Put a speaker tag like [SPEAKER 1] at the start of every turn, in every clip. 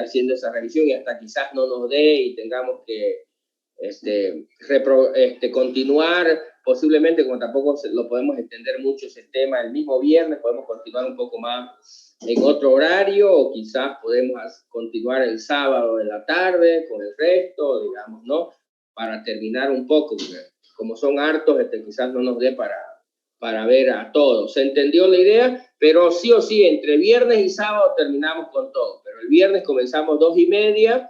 [SPEAKER 1] haciendo esa revisión y hasta quizás no nos dé y tengamos que continuar, posiblemente, como tampoco lo podemos extender mucho ese tema, el mismo viernes podemos continuar un poco más en otro horario, o quizás podemos continuar el sábado de la tarde con el resto, digamos, ¿no? Para terminar un poco, porque como son hartos, quizás no nos dé para ver a todos. ¿Se entendió la idea? Pero sí o sí, entre viernes y sábado terminamos con todo, pero el viernes comenzamos 2:30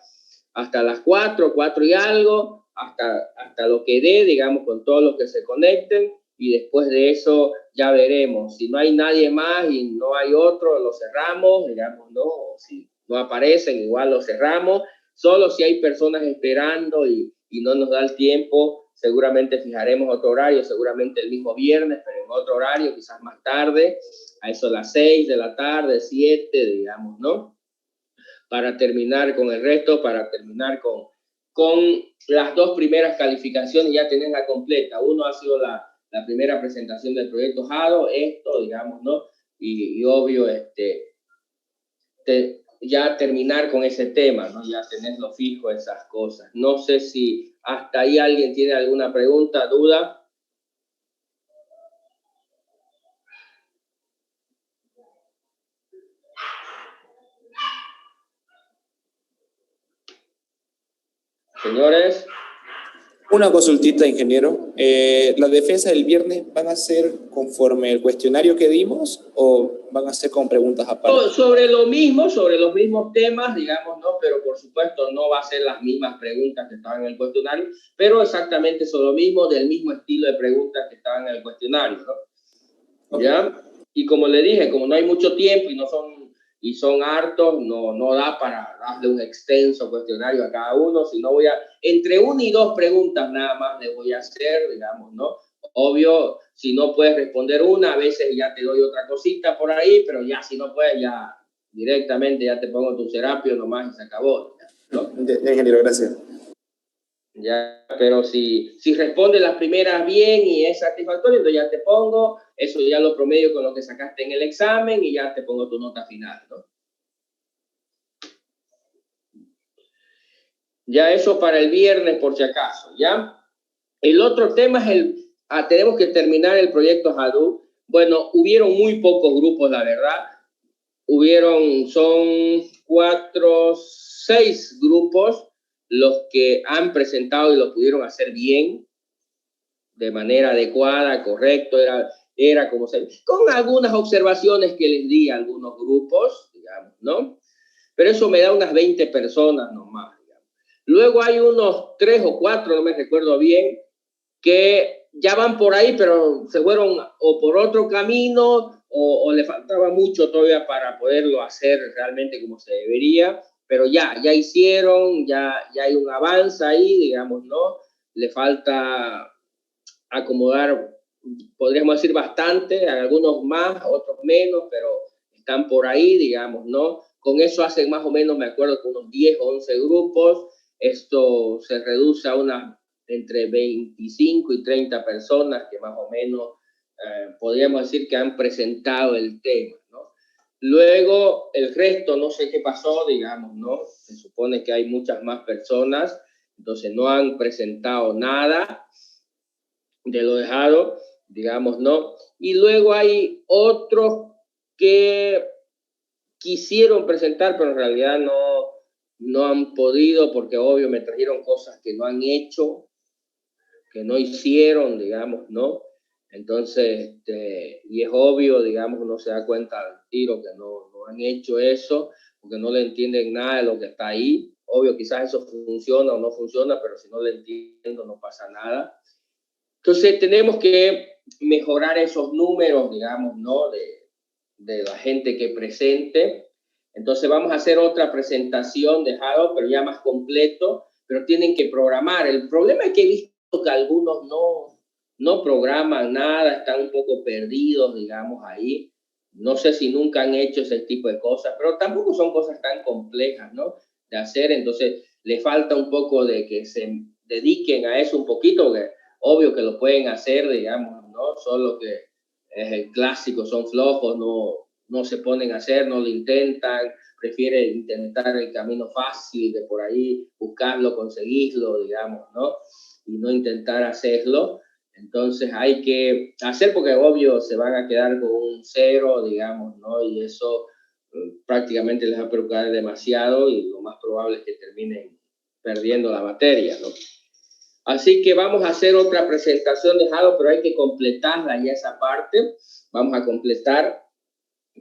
[SPEAKER 1] hasta las 4 y algo, hasta lo que dé, digamos, con todos los que se conecten, y después de eso ya veremos. Si no hay nadie más y no hay otro, lo cerramos, digamos, ¿no? O si no aparecen, igual lo cerramos. Solo si hay personas esperando y no nos da el tiempo, seguramente fijaremos otro horario, seguramente el mismo viernes, pero en otro horario, quizás más tarde, a eso a las 6 de la tarde, 7, digamos, ¿no? Para terminar con el resto, para terminar con las 2 primeras calificaciones, ya tenerla completa. Uno ha sido la primera presentación del proyecto Jado, digamos, ¿no? Y obvio, ya terminar con ese tema, ¿no? Ya tenerlo fijo, esas cosas. No sé si hasta ahí alguien tiene alguna pregunta, duda. Señores.
[SPEAKER 2] Una consultita, ingeniero. ¿La defensa del viernes van a ser conforme el cuestionario que dimos o van a ser con preguntas aparte?
[SPEAKER 1] Sobre lo mismo, sobre los mismos temas, digamos, ¿no? Pero por supuesto no va a ser las mismas preguntas que estaban en el cuestionario, pero exactamente sobre lo mismo, del mismo estilo de preguntas que estaban en el cuestionario, ¿no? Okay. ¿Ya? Y como le dije, como no hay mucho tiempo y son hartos, no da para darle un extenso cuestionario a cada uno, sino entre 1 y 2 preguntas nada más le voy a hacer, digamos, ¿no? Obvio, si no puedes responder una, a veces ya te doy otra cosita por ahí, pero ya si no puedes, ya directamente ya te pongo tu Serapio nomás y se acabó, ¿no?
[SPEAKER 2] Ingeniero, gracias.
[SPEAKER 1] Ya, pero si responde las primeras bien y es satisfactorio, entonces ya te pongo, eso ya lo promedio con lo que sacaste en el examen y ya te pongo tu nota final, ¿no? Ya eso para el viernes, por si acaso, ¿ya? El otro tema es tenemos que terminar el proyecto Hadoop. Bueno, hubieron muy pocos grupos, la verdad. Son 6 grupos los que han presentado y lo pudieron hacer bien, de manera adecuada, correcto, era como con algunas observaciones que les di a algunos grupos, digamos, ¿no? Pero eso me da unas 20 personas nomás, digamos. Luego hay unos 3 o 4, no me recuerdo bien, que ya van por ahí, pero se fueron o por otro camino o le faltaba mucho todavía para poderlo hacer realmente como se debería, pero ya hicieron, ya hay un avance ahí, digamos, ¿no? Le falta acomodar, podríamos decir, bastante, algunos más, otros menos, pero están por ahí, digamos, ¿no? Con eso hacen más o menos, me acuerdo, que unos 10 o 11 grupos. Esto se reduce a entre 25 y 30 personas que más o menos podríamos decir que han presentado el tema, ¿no? Luego, el resto, no sé qué pasó, digamos, ¿no? Se supone que hay muchas más personas, entonces no han presentado nada de lo dejado, digamos, ¿no? Y luego hay otros que quisieron presentar, pero en realidad no han podido, porque obvio me trajeron cosas que no han hecho, que no hicieron, digamos, ¿no? Entonces, y es obvio, digamos, uno se da cuenta al tiro que no han hecho eso, porque no le entienden nada de lo que está ahí. Obvio, quizás eso funciona o no funciona, pero si no le entiendo no pasa nada. Entonces, tenemos que mejorar esos números, digamos, ¿no? De la gente que presente. Entonces, vamos a hacer otra presentación de Hadoop, pero ya más completo, pero tienen que programar. El problema es que he visto que algunos no programan nada, están un poco perdidos, digamos, ahí. No sé si nunca han hecho ese tipo de cosas, pero tampoco son cosas tan complejas, ¿no? De hacer, entonces le falta un poco de que se dediquen a eso un poquito, que obvio que lo pueden hacer, digamos, ¿no? Solo que es el clásico, son flojos, no se ponen a hacer, no lo intentan, prefiere intentar el camino fácil de por ahí buscarlo, conseguirlo, digamos, ¿no? Y no intentar hacerlo. Entonces hay que hacer porque obvio se van a quedar con un 0, digamos, ¿no? Y eso prácticamente les va a preocupar demasiado y lo más probable es que terminen perdiendo la materia, ¿no? Así que vamos a hacer otra presentación de Jado, pero hay que completarla ya esa parte. Vamos a completar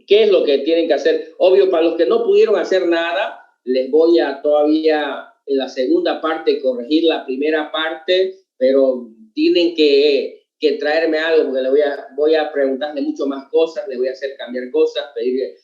[SPEAKER 1] qué es lo que tienen que hacer. Obvio, para los que no pudieron hacer nada, les voy a todavía en la segunda parte corregir la primera parte, pero tienen que traerme algo, porque voy a preguntarle mucho más cosas, le voy a hacer cambiar cosas, pedir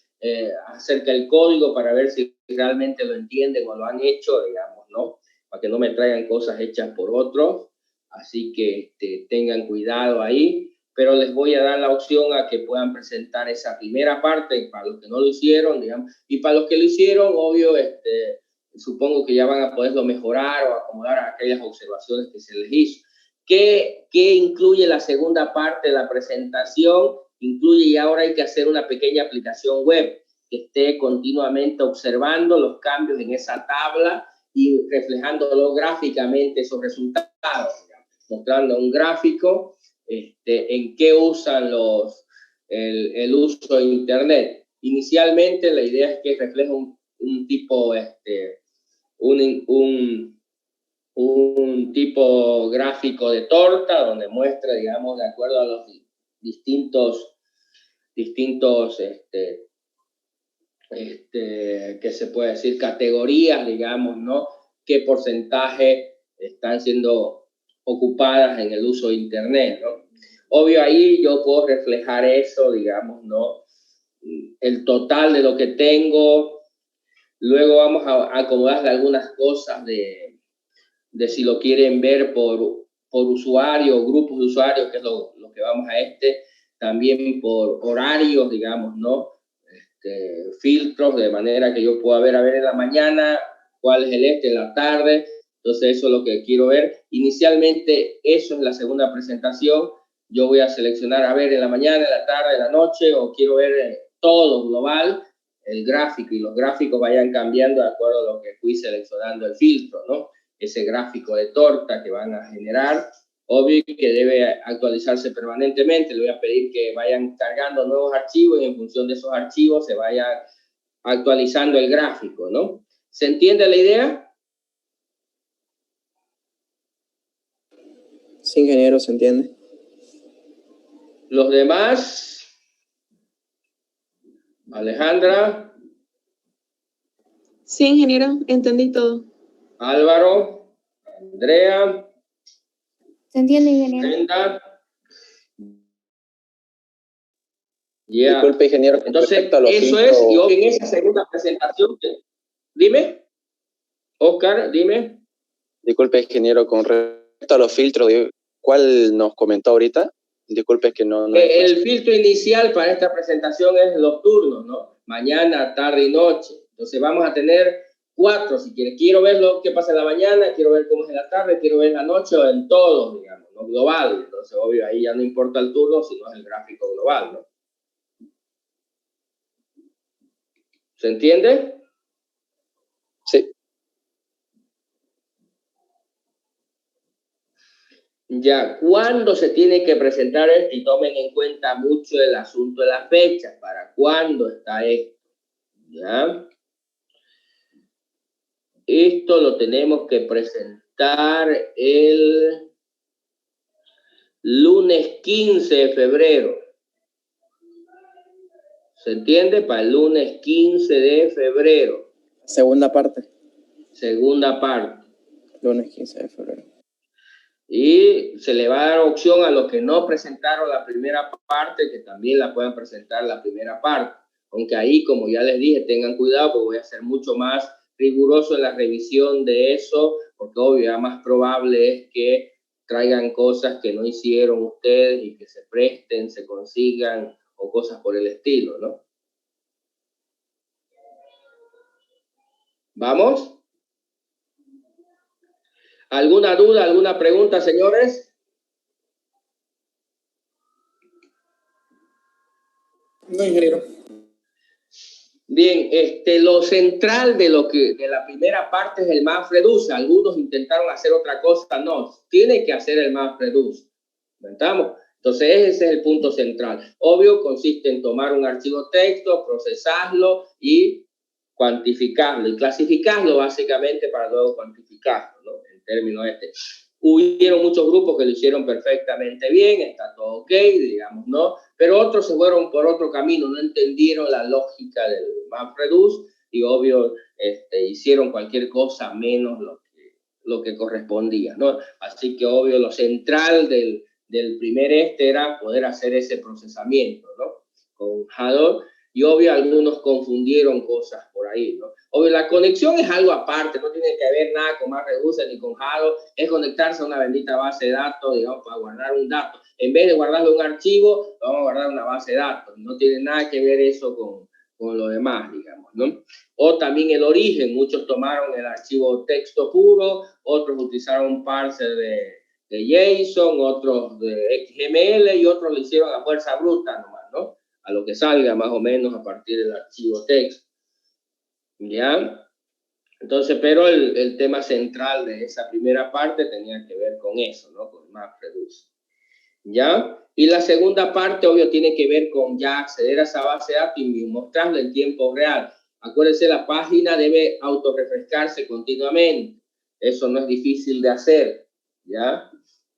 [SPEAKER 1] acerca del código para ver si realmente lo entienden o lo han hecho, digamos, ¿no? Para que no me traigan cosas hechas por otros. Así que tengan cuidado ahí, pero les voy a dar la opción a que puedan presentar esa primera parte para los que no lo hicieron, digamos, y para los que lo hicieron, obvio, supongo que ya van a poderlo mejorar o acomodar a aquellas observaciones que se les hizo. ¿Qué incluye la segunda parte de la presentación? Incluye, y ahora hay que hacer una pequeña aplicación web que esté continuamente observando los cambios en esa tabla y reflejándolo gráficamente esos resultados, mostrando un gráfico en qué usan el uso de Internet. Inicialmente la idea es que refleje un tipo, un tipo gráfico de torta donde muestra, digamos, de acuerdo a los distintos que se puede decir categorías, digamos, ¿no? Qué porcentaje están siendo ocupadas en el uso de Internet, ¿no? Obvio, ahí yo puedo reflejar eso, digamos, ¿no? El total de lo que tengo. Luego vamos a acomodarle algunas cosas de si lo quieren ver por usuario, grupos de usuarios, que es lo que vamos a también por horarios, digamos, ¿no? Filtros, de manera que yo pueda ver, en la mañana, cuál es en la tarde. Entonces eso es lo que quiero ver. Inicialmente eso es la segunda presentación. Yo voy a seleccionar, en la mañana, en la tarde, en la noche, o quiero ver todo global, el gráfico, y los gráficos vayan cambiando de acuerdo a lo que fui seleccionando el filtro, ¿no? Ese gráfico de torta que van a generar, obvio que debe actualizarse permanentemente. Le voy a pedir que vayan cargando nuevos archivos y en función de esos archivos se vaya actualizando el gráfico, ¿no? ¿Se entiende la idea?
[SPEAKER 2] Sí, ingeniero, se entiende.
[SPEAKER 1] Los demás, Alejandra.
[SPEAKER 3] Sí, ingeniero, entendí todo.
[SPEAKER 1] Álvaro, Andrea.
[SPEAKER 4] ¿Se entiende, ingeniero?
[SPEAKER 1] Brenda. Yeah.
[SPEAKER 2] Disculpe, ingeniero.
[SPEAKER 1] Entonces, eso es, y hoy en esa segunda presentación, dime, Oscar, dime.
[SPEAKER 5] Disculpe, ingeniero, con respecto a los filtros, ¿cuál nos comentó ahorita? Disculpe, es que no
[SPEAKER 1] el filtro inicial para esta presentación es los turnos, ¿no? Mañana, tarde y noche. Entonces vamos a tener 4, si quieres. Quiero ver lo que pasa en la mañana, quiero ver cómo es en la tarde, quiero ver en la noche, o en todo, digamos, ¿no? Global. Entonces, obvio, ahí ya no importa el turno, sino es el gráfico global, ¿no? ¿Se entiende?
[SPEAKER 5] Sí.
[SPEAKER 1] Ya, ¿cuándo se tiene que presentar esto? Y tomen en cuenta mucho el asunto de las fechas. ¿Para cuándo está esto? ¿Ya? Esto lo tenemos que presentar el lunes 15 de febrero. ¿Se entiende? Para el lunes 15 de febrero.
[SPEAKER 2] Segunda parte.
[SPEAKER 1] Segunda parte.
[SPEAKER 2] Lunes 15 de febrero.
[SPEAKER 1] Y se le va a dar opción a los que no presentaron la primera parte, que también la puedan presentar la primera parte. Aunque ahí, como ya les dije, tengan cuidado, porque voy a ser mucho más riguroso en la revisión de eso, porque obvio, ya más probable es que traigan cosas que no hicieron ustedes y que se presten, se consigan, o cosas por el estilo, ¿no? ¿Vamos? ¿Alguna duda, alguna pregunta, señores?
[SPEAKER 2] No, ingeniero.
[SPEAKER 1] Bien, lo central de la primera parte es el MapReduce. Algunos intentaron hacer otra cosa, no, tiene que hacer el MapReduce. ¿Entendamos? Entonces ese es el punto central. Obvio, consiste en tomar un archivo texto, procesarlo y cuantificarlo y clasificarlo básicamente para luego cuantificarlo, ¿no? En términos hubieron muchos grupos que lo hicieron perfectamente bien, está todo ok, digamos, ¿no? Pero otros se fueron por otro camino, no entendieron la lógica del MapReduce y obvio hicieron cualquier cosa menos lo que correspondía, ¿no? Así que obvio lo central del primer era poder hacer ese procesamiento, ¿no? Con Hadot. Y obvio, algunos confundieron cosas por ahí, ¿no? Obvio, la conexión es algo aparte, no tiene que ver nada con MapReduce ni con Hadot, es conectarse a una bendita base de datos, digamos, para guardar un dato. En vez de guardarlo en un archivo, lo vamos a guardar en una base de datos. No tiene nada que ver eso con lo demás, digamos, ¿no? O también el origen, muchos tomaron el archivo texto puro, otros utilizaron un parser de JSON, otros de XML y otros lo hicieron a fuerza bruta nomás, ¿no? A lo que salga más o menos a partir del archivo texto. ¿Ya? Entonces, pero el tema central de esa primera parte tenía que ver con eso, ¿no? Con MapReduce. ¿Ya? Y la segunda parte, obvio, tiene que ver con ya acceder a esa base de datos y mostrarla en tiempo real. Acuérdense, la página debe autorrefrescarse continuamente. Eso no es difícil de hacer, ¿ya?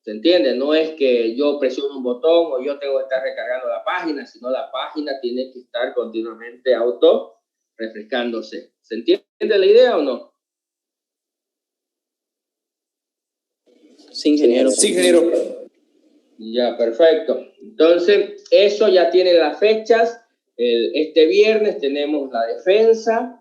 [SPEAKER 1] ¿Se entiende? No es que yo presiono un botón o yo tengo que estar recargando la página, sino la página tiene que estar continuamente auto-refrescándose. ¿Se entiende la idea o no?
[SPEAKER 6] Sí, ingeniero.
[SPEAKER 2] Sí, ingeniero.
[SPEAKER 1] Ya, perfecto. Entonces, eso ya tiene las fechas. Este viernes tenemos la defensa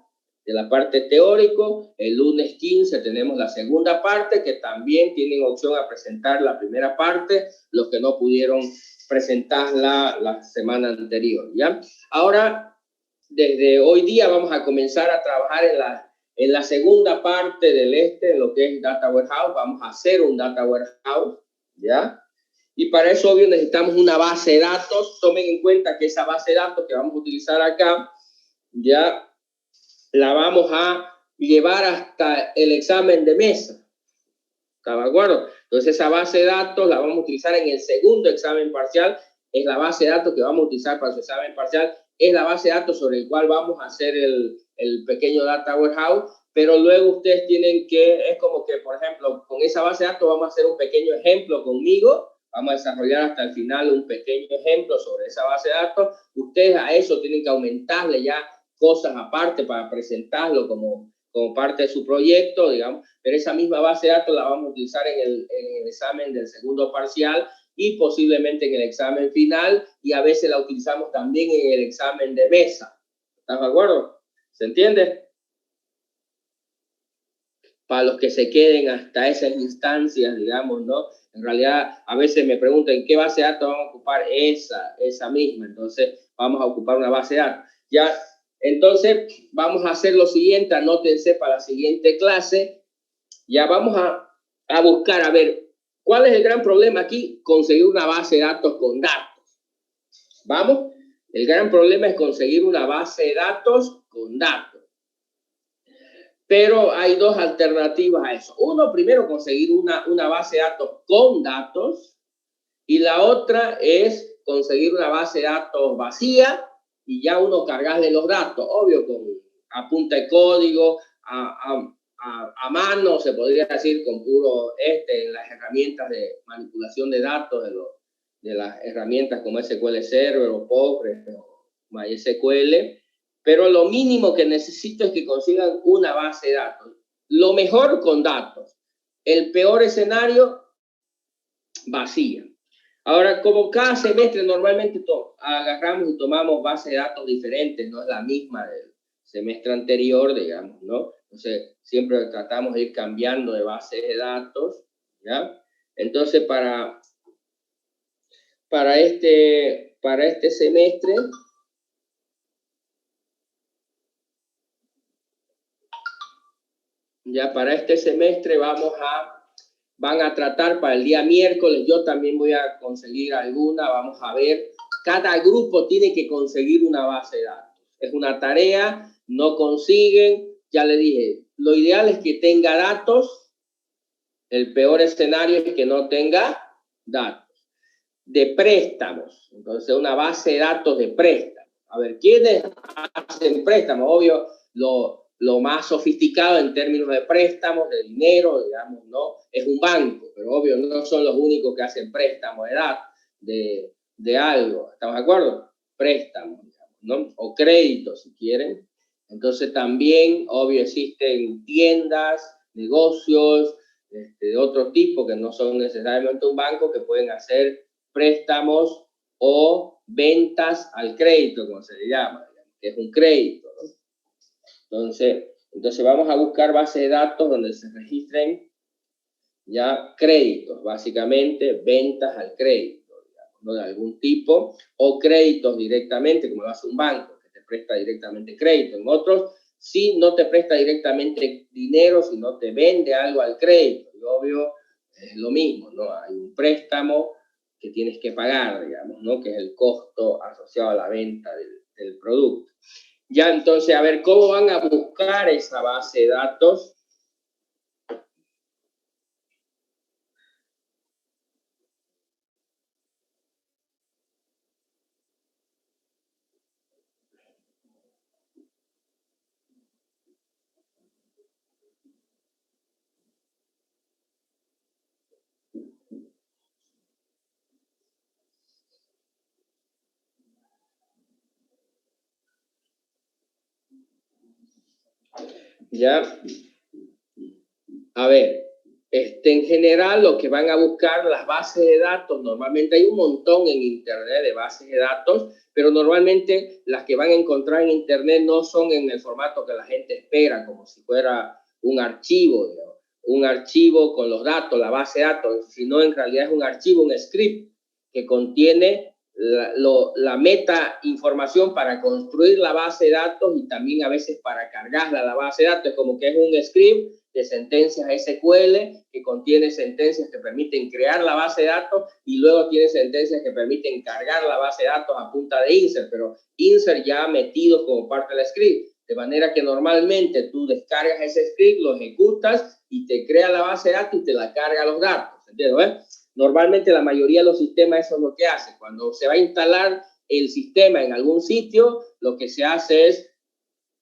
[SPEAKER 1] de la parte teórico. El lunes 15 tenemos la segunda parte, que también tienen opción a presentar la primera parte, los que no pudieron presentarla la semana anterior, ¿ya? Ahora, desde hoy día vamos a comenzar a trabajar en la segunda parte del en lo que es Data Warehouse. Vamos a hacer un Data Warehouse, ¿ya? Y para eso, obvio, necesitamos una base de datos. Tomen en cuenta que esa base de datos que vamos a utilizar acá, ya la vamos a llevar hasta el examen de mesa. ¿Está de acuerdo? Entonces, esa base de datos la vamos a utilizar en el segundo examen parcial. Es la base de datos que vamos a utilizar para su examen parcial. Es la base de datos sobre el cual vamos a hacer el pequeño Data Warehouse. Pero luego ustedes tienen que, es como que, por ejemplo, con esa base de datos vamos a hacer un pequeño ejemplo conmigo. Vamos a desarrollar hasta el final un pequeño ejemplo sobre esa base de datos. Ustedes a eso tienen que aumentarle ya cosas aparte para presentarlo como parte de su proyecto, digamos. Pero esa misma base de datos la vamos a utilizar en el examen del segundo parcial y posiblemente en el examen final, y a veces la utilizamos también en el examen de mesa. ¿Estás de acuerdo? ¿Se entiende? Para los que se queden hasta esas instancias, digamos, ¿no? En realidad, a veces me preguntan, ¿en qué base de datos vamos a ocupar esa misma? Entonces, vamos a ocupar una base de datos. Ya, entonces, vamos a hacer lo siguiente, anótense para la siguiente clase. Ya vamos a buscar, a ver, ¿cuál es el gran problema aquí? Conseguir una base de datos con datos. ¿Vamos? El gran problema es conseguir una base de datos con datos. Pero hay dos alternativas a eso. Uno, primero, conseguir una base de datos con datos, y la otra es conseguir una base de datos vacía y ya uno cargarle los datos, obvio, a punta de código, a mano, se podría decir, con puro las herramientas de manipulación de datos de las herramientas como SQL Server o Postgres o MySQL. Pero lo mínimo que necesito es que consigan una base de datos. Lo mejor con datos. El peor escenario, vacía. Ahora, como cada semestre normalmente agarramos y tomamos bases de datos diferentes, no es la misma del semestre anterior, digamos, ¿no? Entonces, siempre tratamos de ir cambiando de bases de datos, ¿ya? Entonces, para este semestre, ya para este semestre van a tratar para el día miércoles, yo también voy a conseguir alguna, vamos a ver, cada grupo tiene que conseguir una base de datos, es una tarea, no consiguen, ya le dije, lo ideal es que tenga datos, el peor escenario es que no tenga datos. De préstamos, entonces una base de datos de préstamos. A ver, ¿quiénes hacen préstamos? Obvio, lo más sofisticado en términos de préstamos, de dinero, digamos, ¿no? Es un banco, pero obvio no son los únicos que hacen préstamos de datos, de algo, ¿estamos de acuerdo? Préstamos, digamos, ¿no? O créditos, si quieren. Entonces también, obvio, existen tiendas, negocios, de otro tipo que no son necesariamente un banco, que pueden hacer préstamos o ventas al crédito, como se le llama, que es un crédito, ¿no? Entonces vamos a buscar bases de datos donde se registren ya créditos, básicamente ventas al crédito, digamos, ¿no? De algún tipo, o créditos directamente, como lo hace un banco, que te presta directamente crédito. En otros, sí, no te presta directamente dinero, sino te vende algo al crédito. Y obvio, es lo mismo, ¿no? Hay un préstamo que tienes que pagar, digamos, ¿no? Que es el costo asociado a la venta del producto. Ya, entonces, a ver, ¿cómo van a buscar esa base de datos? Ya, a ver, en general lo que van a buscar las bases de datos, normalmente hay un montón en internet de bases de datos, pero normalmente las que van a encontrar en internet no son en el formato que la gente espera, como si fuera un archivo, digamos, un archivo con los datos, la base de datos, sino en realidad es un archivo, un script que contiene la meta información para construir la base de datos y también a veces para cargarla a la base de datos, como que es un script de sentencias SQL que contiene sentencias que permiten crear la base de datos y luego tiene sentencias que permiten cargar la base de datos a punta de insert, pero insert ya metidos como parte del script, de manera que normalmente tú descargas ese script, lo ejecutas y te crea la base de datos y te la carga los datos, ¿entiendes? Normalmente la mayoría de los sistemas eso es lo que hace. Cuando se va a instalar el sistema en algún sitio, lo que se hace es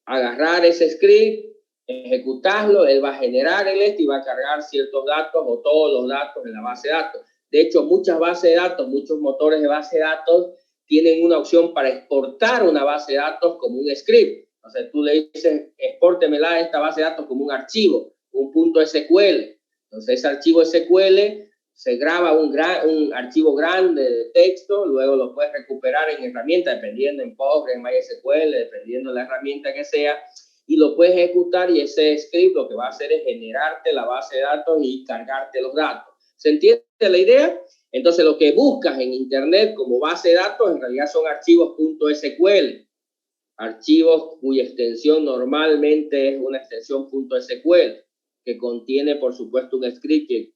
[SPEAKER 1] agarrar ese script, ejecutarlo, él va a generar y va a cargar ciertos datos o todos los datos en la base de datos. De hecho, muchas bases de datos, muchos motores de base de datos tienen una opción para exportar una base de datos como un script. O sea, tú le dices, expórtemela esta base de datos como un archivo, un .sql. Entonces, ese archivo SQL se graba un archivo grande de texto, luego lo puedes recuperar en herramienta, dependiendo en Postgres, en MySQL, dependiendo de la herramienta que sea, y lo puedes ejecutar y ese script lo que va a hacer es generarte la base de datos y cargarte los datos. ¿Se entiende la idea? Entonces lo que buscas en internet como base de datos en realidad son archivos .sql, archivos cuya extensión normalmente es una extensión .sql, que contiene por supuesto un script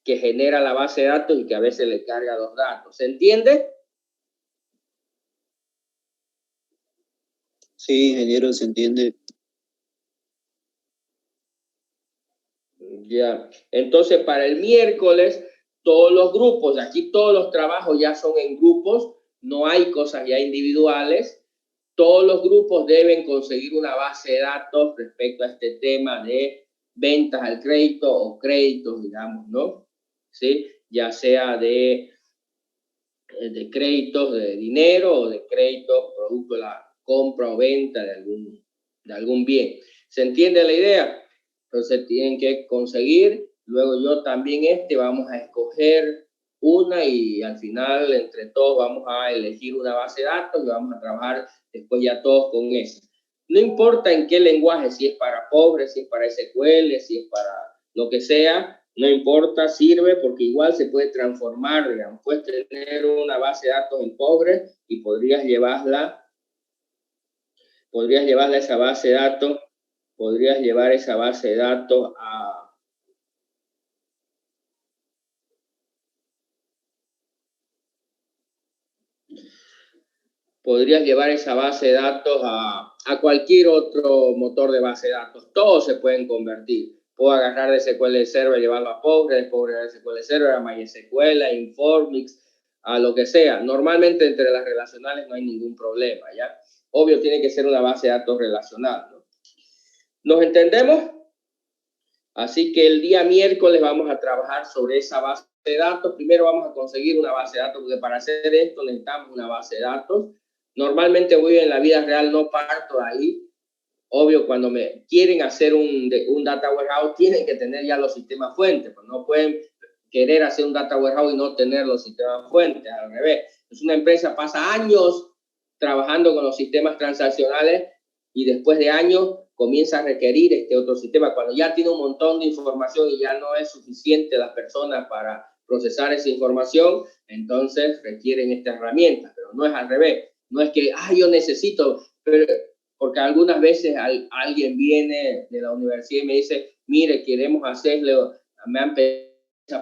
[SPEAKER 1] que genera la base de datos y que a veces le carga los datos. ¿Se entiende?
[SPEAKER 6] Sí, ingeniero, se entiende.
[SPEAKER 1] Ya. Entonces, para el miércoles, todos los grupos, aquí todos los trabajos ya son en grupos, no hay cosas ya individuales. Todos los grupos deben conseguir una base de datos respecto a este tema de ventas al crédito o créditos, digamos, ¿no? ¿Sí? Ya sea de créditos de dinero o de créditos producto de la compra o venta de algún bien. ¿Se entiende la idea? Entonces tienen que conseguir, luego yo también vamos a escoger una y al final entre todos vamos a elegir una base de datos y vamos a trabajar después ya todos con esa. No importa en qué lenguaje, si es para Postgres, si es para SQL, si es para lo que sea, no importa, sirve porque igual se puede transformar, digamos, puedes tener una base de datos en Postgres y podrías llevarla esa base de datos, podrías llevar esa base de datos podrías llevar esa base de datos a cualquier otro motor de base de datos. Todos se pueden convertir. Puedo agarrar de SQL Server, llevarlo a Postgres, de SQL Server a MySQL, a Informix, a lo que sea. Normalmente entre las relacionales no hay ningún problema, ¿ya? Obvio, tiene que ser una base de datos relacional, ¿no? ¿Nos entendemos? Así que el día miércoles vamos a trabajar sobre esa base de datos. Primero vamos a conseguir una base de datos, porque para hacer esto necesitamos una base de datos. Normalmente voy en la vida real, no parto de ahí. Obvio, cuando me quieren hacer un data warehouse, tienen que tener ya los sistemas fuentes. Pues no pueden querer hacer un data warehouse y no tener los sistemas fuentes. Al revés. Es una empresa pasa años trabajando con los sistemas transaccionales y después de años comienza a requerir este otro sistema. Cuando ya tiene un montón de información y ya no es suficiente las personas para procesar esa información, entonces requieren esta herramienta. Pero no es al revés. No es que, yo necesito, porque algunas veces alguien viene de la universidad y me dice, mire, queremos hacerle, me han pedido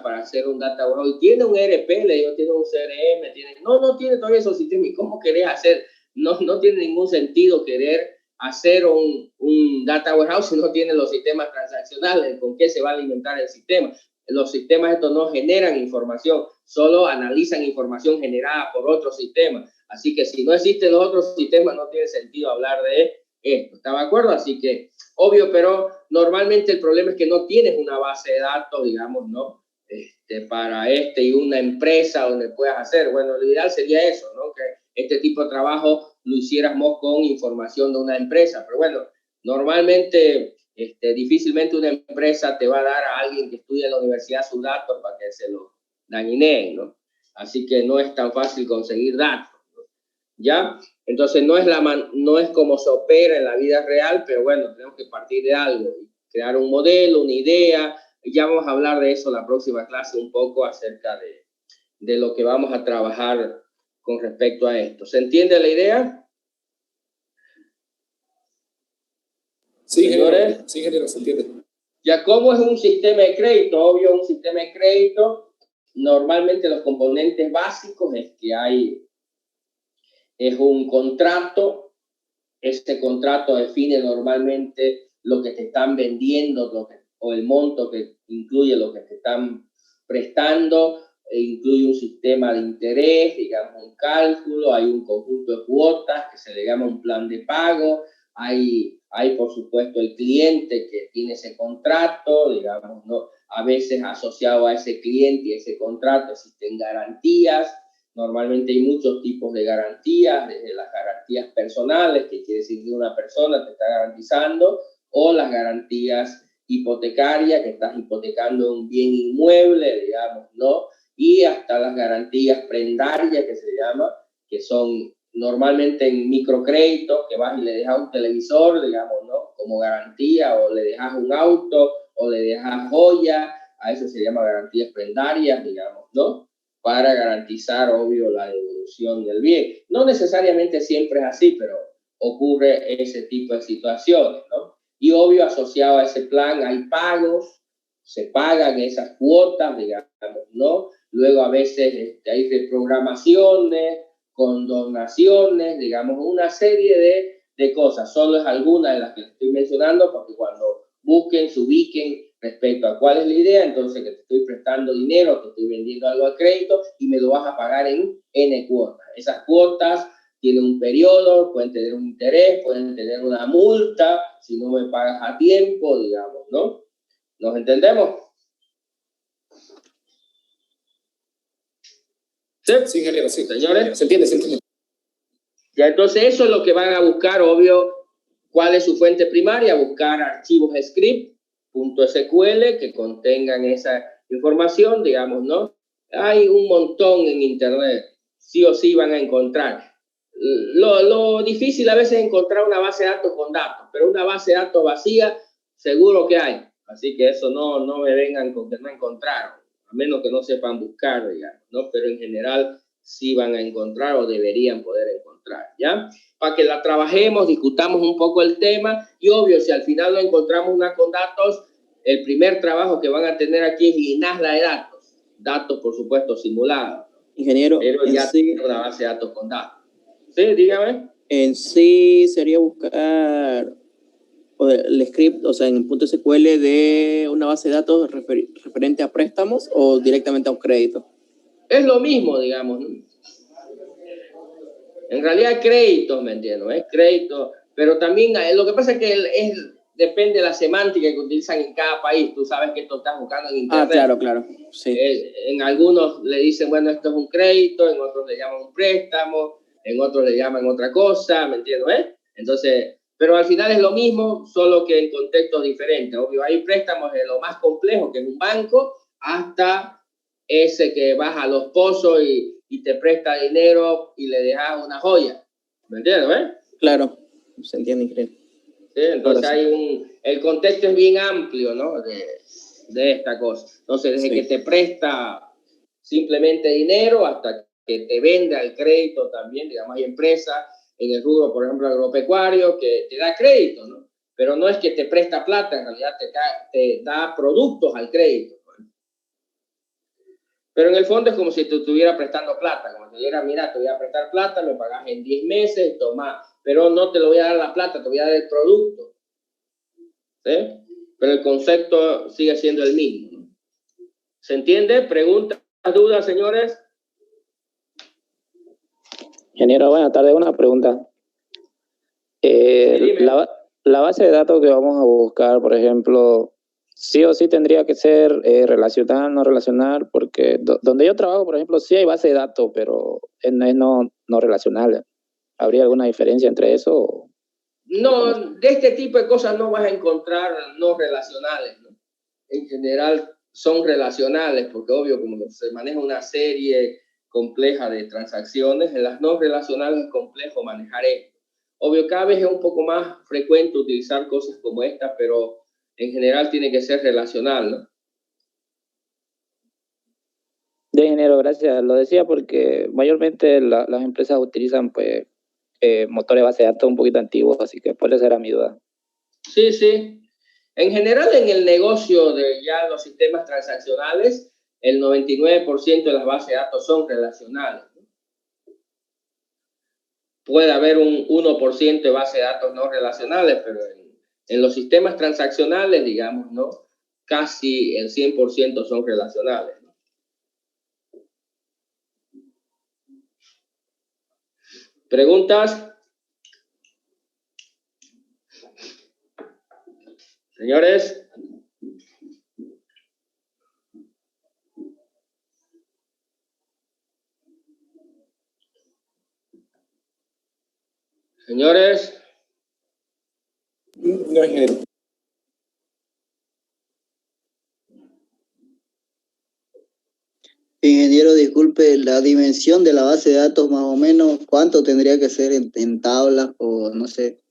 [SPEAKER 1] para hacer un data warehouse, y tiene un ERP, le digo, tiene un CRM, no tiene todavía esos sistemas. ¿Y cómo querés hacer? No tiene ningún sentido querer hacer un data warehouse si no tiene los sistemas transaccionales. ¿Con qué se va a alimentar el sistema? Los sistemas estos no generan información, solo analizan información generada por otros sistemas. Así que si no existen los otros sistemas, no tiene sentido hablar de esto. ¿Está de acuerdo? Así que, obvio, pero normalmente el problema es que no tienes una base de datos, digamos, ¿no? Para y una empresa donde puedas hacer. Bueno, lo ideal sería eso, ¿no? Que este tipo de trabajo lo hiciéramos con información de una empresa. Pero bueno, normalmente, difícilmente una empresa te va a dar a alguien que estudia en la universidad sus datos para que se los dañineen, ¿no? Así que no es tan fácil conseguir datos, ¿no? ¿Ya? Entonces no es como se opera en la vida real, pero bueno, tenemos que partir de algo, crear un modelo, una idea. Ya vamos a hablar de eso en la próxima clase un poco acerca de lo que vamos a trabajar con respecto a esto. ¿Se entiende la idea?
[SPEAKER 2] Sí, señores. Sí, ingeniero, se entiende.
[SPEAKER 1] Ya, ¿cómo es un sistema de crédito? Obvio, un sistema de crédito, normalmente los componentes básicos es un contrato. Este contrato define normalmente lo que te están vendiendo, o el monto que incluye lo que te están prestando, incluye un sistema de interés, digamos un cálculo, hay un conjunto de cuotas que se le llama un plan de pago, hay por supuesto el cliente que tiene ese contrato, digamos, ¿no? A veces asociado a ese cliente y ese contrato existen garantías. Normalmente hay muchos tipos de garantías, desde las garantías personales, que quiere decir que una persona te está garantizando, o las garantías hipotecarias, que estás hipotecando un bien inmueble, digamos, ¿no? Y hasta las garantías prendarias, que se llama, que son normalmente en microcréditos, que vas y le dejas un televisor, digamos, ¿no? Como garantía, o le dejas un auto, o le dejas joya, a eso se llama garantías prendarias, digamos, ¿no? Para garantizar, obvio, la devolución del bien. No necesariamente siempre es así, pero ocurre ese tipo de situaciones, ¿no? Y obvio, asociado a ese plan hay pagos, se pagan esas cuotas, digamos, ¿no? Luego a veces hay reprogramaciones, condonaciones, digamos, una serie de cosas. Solo es alguna de las que estoy mencionando, porque cuando se ubiquen respecto a cuál es la idea, entonces que te estoy prestando dinero, te estoy vendiendo algo a crédito y me lo vas a pagar en N cuotas. Esas cuotas tienen un periodo, pueden tener un interés, pueden tener una multa si no me pagas a tiempo, digamos, ¿no? ¿Nos entendemos? ¿Sí?
[SPEAKER 2] Sí, ingeniero, sí.
[SPEAKER 1] Señores.
[SPEAKER 2] Se entiende.
[SPEAKER 1] Ya, entonces eso es lo que van a buscar, obvio. ¿Cuál es su fuente primaria? Buscar archivos script.sql que contengan esa información, digamos, ¿no? Hay un montón en internet, sí o sí van a encontrar. Lo difícil a veces es encontrar una base de datos con datos, pero una base de datos vacía, seguro que hay. Así que eso no me vengan con que no encontraron, a menos que no sepan buscar, digamos, ¿no? Pero en general sí van a encontrar o deberían poder encontrar, ¿ya? Para que la trabajemos, discutamos un poco el tema y obvio, si al final no encontramos una con datos, el primer trabajo que van a tener aquí es llenarla de datos, por supuesto simulados,
[SPEAKER 6] ingeniero,
[SPEAKER 1] pero ya
[SPEAKER 6] sí,
[SPEAKER 1] tiene una base de datos con datos. Sí, dígame.
[SPEAKER 7] En sí sería buscar el script, o sea, en .sql de una base de datos referente a préstamos o directamente a un crédito.
[SPEAKER 1] Es lo mismo, digamos, ¿no? En realidad créditos, ¿me entiendo? Es crédito, pero también lo que pasa es que depende de la semántica que utilizan en cada país. Tú sabes que esto estás buscando en internet.
[SPEAKER 7] Claro, sí.
[SPEAKER 1] En algunos le dicen, bueno, esto es un crédito, en otros le llaman un préstamo, en otros le llaman otra cosa, ¿me entiendes? Entonces, pero al final es lo mismo, solo que en contextos diferentes. Obvio, hay préstamos de lo más complejo, que es un banco, hasta ese que vas a los pozos y te presta dinero y le dejas una joya. ¿Me entiendes?
[SPEAKER 7] Claro, se entiende, ingeniero.
[SPEAKER 1] Sí, entonces el contexto es bien amplio, ¿no? De esta cosa. Entonces, desde que te presta simplemente dinero hasta que te vende al crédito también, digamos, hay empresas en el rubro, por ejemplo, agropecuario, que te da crédito, ¿no? Pero no es que te presta plata, en realidad te da productos al crédito, ¿no? Pero en el fondo es como si te estuviera prestando plata, como si te diera, mira, te voy a prestar plata, me pagas en 10 meses, toma, pero no te lo voy a dar la plata, te voy a dar el producto. ¿Sí? Pero el concepto sigue siendo el mismo, ¿no? ¿Se entiende? ¿Preguntas, dudas, señores?
[SPEAKER 8] Ingeniero, buenas tardes. Una pregunta.
[SPEAKER 1] Sí,
[SPEAKER 8] la base de datos que vamos a buscar, por ejemplo, sí o sí tendría que ser relacional, no relacional, porque donde yo trabajo, por ejemplo, sí hay base de datos, pero no relacional. ¿Habría alguna diferencia entre eso?
[SPEAKER 1] No, de este tipo de cosas no vas a encontrar no relacionales, ¿no? En general son relacionales, porque obvio, como se maneja una serie compleja de transacciones, en las no relacionales es complejo manejar esto. Obvio, cada vez es un poco más frecuente utilizar cosas como estas, pero en general tiene que ser relacional, ¿no?
[SPEAKER 8] De ingeniero, gracias. Lo decía porque mayormente las empresas utilizan pues motores de base de datos un poquito antiguos, así que por eso era mi duda.
[SPEAKER 1] Sí, sí. En general, en el negocio de ya los sistemas transaccionales, el 99% de las bases de datos son relacionales. Puede haber un 1% de bases de datos no relacionales, pero en los sistemas transaccionales, digamos, ¿no? Casi el 100% son relacionales, ¿no? ¿Preguntas? Señores. Señores.
[SPEAKER 2] No, ingeniero.
[SPEAKER 6] Ingeniero, disculpe, la dimensión de la base de datos más o menos, ¿cuánto tendría que ser en tablas o no sé?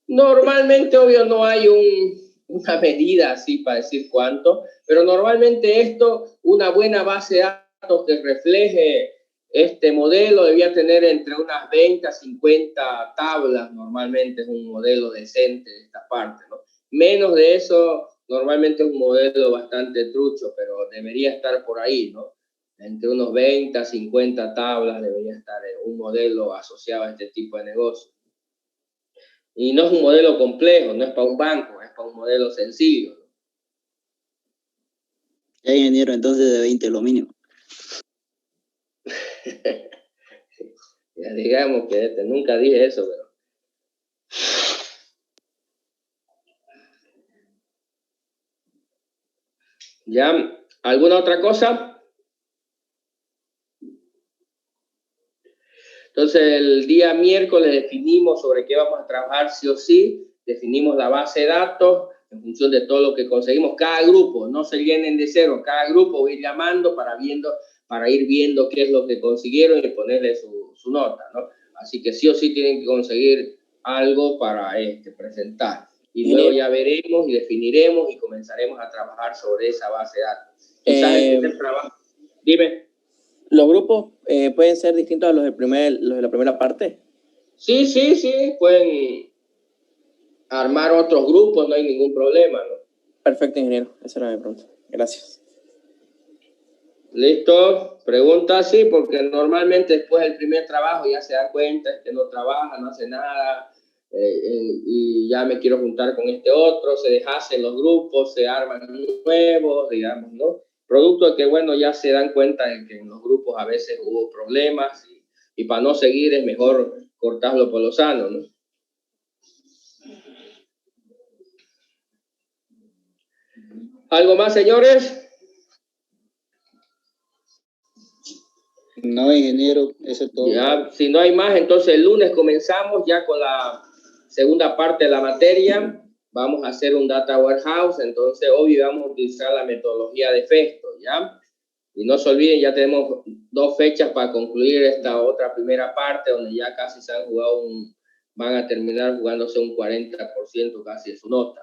[SPEAKER 1] Normalmente, obvio, no hay una medida así para decir cuánto, pero normalmente una buena base de datos que refleje este modelo debía tener entre unas 20 a 50 tablas, normalmente es un modelo decente de esta parte, ¿no? Menos de eso, normalmente es un modelo bastante trucho, pero debería estar por ahí, ¿no? Entre unos 20 a 50 tablas debería estar un modelo asociado a este tipo de negocio. Y no es un modelo complejo, no es para un banco, es para un modelo sencillo.
[SPEAKER 6] Ya, ingeniero, entonces de 20 lo mínimo.
[SPEAKER 1] Ya digamos que nunca dije eso, pero... ¿Ya? ¿Alguna otra cosa? Entonces, el día miércoles definimos sobre qué vamos a trabajar sí o sí, definimos la base de datos en función de todo lo que conseguimos. Cada grupo, no se llenen de cero, cada grupo va a ir llamando para ir viendo qué es lo que consiguieron y ponerle su nota, ¿no? Así que sí o sí tienen que conseguir algo para presentar. Y luego ya veremos y definiremos y comenzaremos a trabajar sobre esa base de datos. Quizás el primer trabajo... Dime.
[SPEAKER 7] ¿Los grupos pueden ser distintos a los de la primera parte?
[SPEAKER 1] Sí, pueden armar otros grupos, no hay ningún problema, ¿no?
[SPEAKER 7] Perfecto, ingeniero. Esa era mi pregunta. Gracias.
[SPEAKER 1] ¿Listo? Pregunta, sí, porque normalmente después del primer trabajo ya se da cuenta que no trabaja, no hace nada, y ya me quiero juntar con este otro, se deshacen los grupos, se arman nuevos, digamos, ¿no? Producto de que, bueno, ya se dan cuenta de que en los grupos a veces hubo problemas y para no seguir es mejor cortarlo por lo sano, ¿no? ¿Algo más, señores?
[SPEAKER 6] No, ingeniero, eso es todo.
[SPEAKER 1] Ya, si no hay más, entonces el lunes comenzamos ya con la segunda parte de la materia. Vamos a hacer un data warehouse, entonces hoy vamos a utilizar la metodología de Festo, ¿ya? Y no se olviden, ya tenemos 2 fechas para concluir esta otra primera parte, donde ya casi se han jugado van a terminar jugándose un 40% casi de su nota.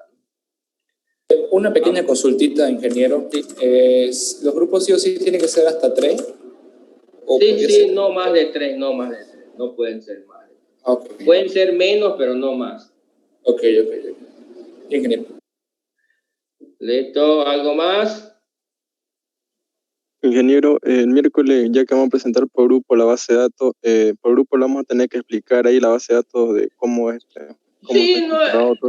[SPEAKER 2] Una pequeña consultita, ingeniero. ¿Los grupos sí o sí tienen que ser hasta 3?
[SPEAKER 1] Sí, no más de 3, no más de 3. No pueden ser más.
[SPEAKER 2] Okay.
[SPEAKER 1] Pueden ser menos, pero no más.
[SPEAKER 2] Ok. Ingeniero.
[SPEAKER 1] ¿Listo? ¿Algo más?
[SPEAKER 9] Ingeniero, el miércoles, ya que vamos a presentar por grupo la base de datos, por grupo le vamos a tener que explicar ahí la base de datos de cómo es.
[SPEAKER 1] Sí,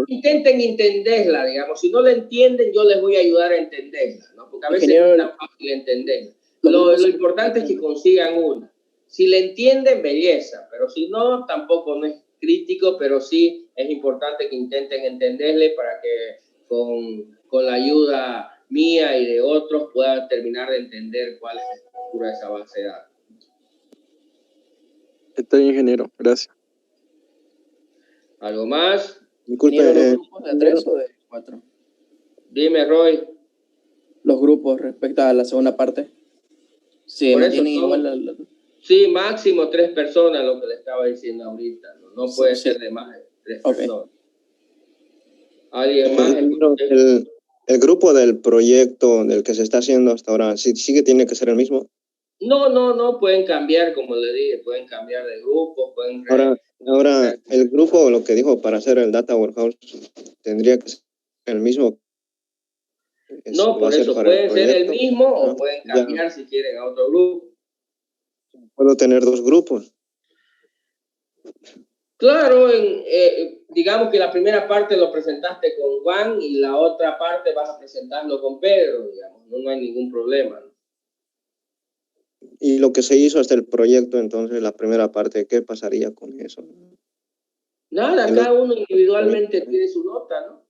[SPEAKER 1] intenten entenderla, digamos. Si no la entienden, yo les voy a ayudar a entenderla, ¿no? Porque a veces no es tan fácil entenderla. Lo importante es que consigan una. Si la entienden, belleza, pero si no, tampoco no es crítico, pero sí es importante que intenten entenderle para que con la ayuda mía y de otros puedan terminar de entender cuál es la estructura de esa base de datos.
[SPEAKER 9] Está bien, ingeniero, gracias.
[SPEAKER 1] ¿Algo más?
[SPEAKER 7] Disculpe, ¿los grupos de 3 o de 4?
[SPEAKER 1] Dime, Roy.
[SPEAKER 7] Los grupos respecto a la segunda parte. Sí, mantienen igual
[SPEAKER 1] Sí, máximo 3 personas, lo que le estaba diciendo ahorita. No puede ser de más de 3 personas. ¿Alguien más?
[SPEAKER 10] El grupo del proyecto del que se está haciendo hasta ahora, ¿sí que tiene que ser el mismo?
[SPEAKER 1] No, pueden cambiar, como le dije, pueden cambiar de grupo, pueden...
[SPEAKER 10] Ahora, el grupo, lo que dijo para hacer el Data Warehouse, tendría que ser el mismo.
[SPEAKER 1] No, por eso pueden ser el mismo o pueden cambiar si quieren a otro grupo.
[SPEAKER 10] ¿Puedo tener 2 grupos?
[SPEAKER 1] Claro, digamos que la primera parte lo presentaste con Juan y la otra parte vas a presentarlo con Pedro, digamos, no hay ningún problema, ¿no?
[SPEAKER 10] Y lo que se hizo hasta el proyecto, entonces, la primera parte, ¿qué pasaría con eso?
[SPEAKER 1] Nada, cada uno individualmente tiene su nota, ¿no?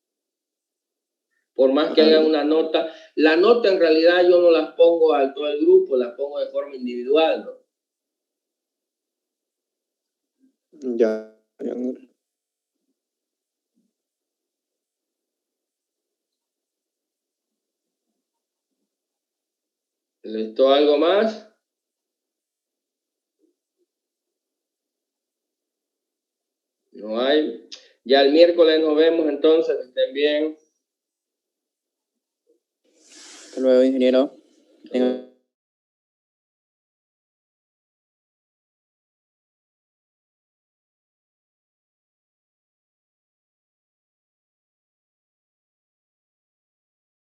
[SPEAKER 1] Por más que hagan una nota, la nota en realidad yo no las pongo a todo el grupo, las pongo de forma individual, ¿no?
[SPEAKER 10] Ya.
[SPEAKER 1] ¿Listo? ¿Algo más? No hay. Ya el miércoles nos vemos entonces, que estén bien.
[SPEAKER 7] Hasta luego, ingeniero.